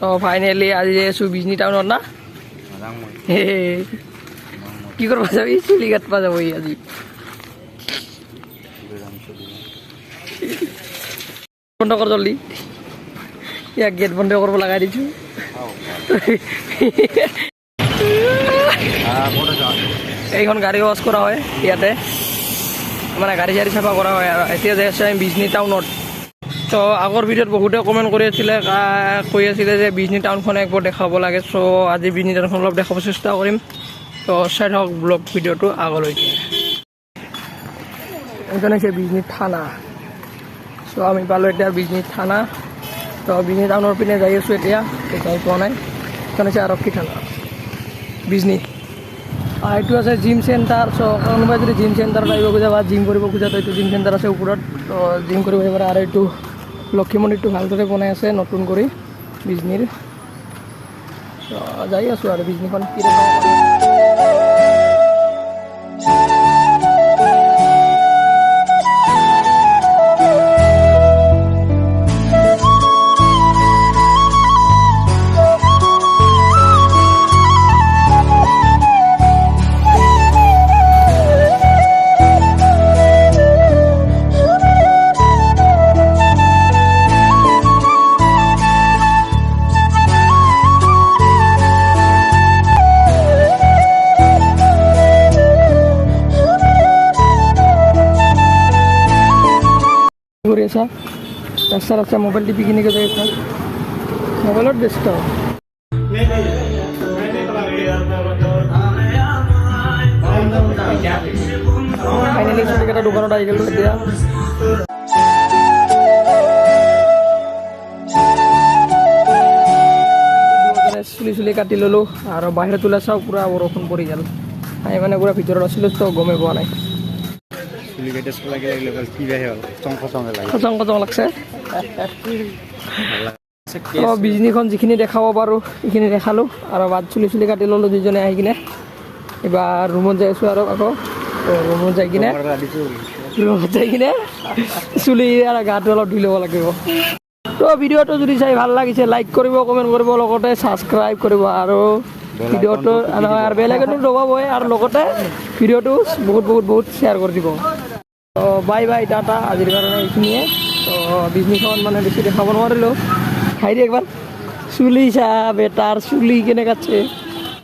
তো ফাইনেলি আজি আছোঁ বিজনী টাউনত না কি করবা যাবি চুলি কাটবা যাব আজি বন্ধ কর জলদি ইয়াক গেট বন্ধ করবো লাগাই দিছো এইখন গাড়ী ৱাছ কৰা হয় ইয়াতে মানে গাড়ী চাড়ী চাফা কৰা হয় আৰু এতিয়া যে আছে বিজনী টাউনত তো আগৰ ভিডিঅ'ত বহুতে কমেণ্ট কৰি আছিলে কৈ আছিলে যে বিজনী টাউনখন একবাৰ দেখাব লাগে চ' আজি বিজনী টাউনখন অলপ দেখাব চেষ্টা কৰিম তো চাই থাকক ব্লগ ভিডিঅ'টো আগলৈকে এইখন হৈছে বিজনী থানা চ' আমি পালোঁ এতিয়া বিজনী থানা তো বিজনী টাউনৰ পিনে যাই আছোঁ এতিয়া যাই পোৱা নাই এইখন হৈছে আৰক্ষী থানা বিজনী এইটো আছে জিম চেণ্টাৰ চ' কোনোবাই যদি জিম চেণ্টাৰত আহিব খোজা বা জিম কৰিব খোজা তো এইটো জিম চেণ্টাৰ আছে ওপৰত তো জিম কৰিব পাৰে আৰু এইটো লক্ষী মন্দিৰটো ভালদৰে বনাই আছে নতুন কৰি বিজনীৰ যাই আছোঁ আৰু বিজনীখন কি কৰি আছা ৰাস্তা ৰাস্তা মোবাইল টিপি কিনে গৈ আছা মোবাইলত ব্যস্ত ফাইনেলি চুলিকেইটা দোকানত আহি গ'লো এতিয়া চুলি কাটি ল'লোঁ আৰু বাহিৰত ওলাই চাওঁ পূৰা বৰষুণ পৰি গ'ল আমি মানে পূৰা ভিতৰত আছিলোঁ তো গমেই পোৱা নাই লাগছে বিজনীখন যিখিনি দেখাব পাৰোঁ সেইখিনি দেখালোঁ আৰু বাদ চুলি কাটি ল'লোঁ দুজনে আহি কিনে এইবাৰ ৰুমত যাই আছোঁ আৰু আকৌ ৰুমত যাই কিনে চুলি আৰু গাটো অলপ ধুই ল'ব লাগিব তো ভিডিঅ'টো যদি চাই ভাল লাগিছে লাইক কৰিব কমেণ্ট কৰিব লগতে ছাবস্ক্ৰাইব কৰিব আৰু ভিডিঅ'টো আৰু বেল আইকনটো দবাবই আৰু লগতে ভিডিঅ'টো বহুত শ্বেয়াৰ কৰি দিব তো বাই বাই টাটা আজিৰ কাৰণে এইখিনিয়ে তো বিজনীখন মানে বেছি দেখাব নোৱাৰিলোঁ খাই দি একবাৰ চুলি চা বেটাৰ চুলি কেনে কাটছে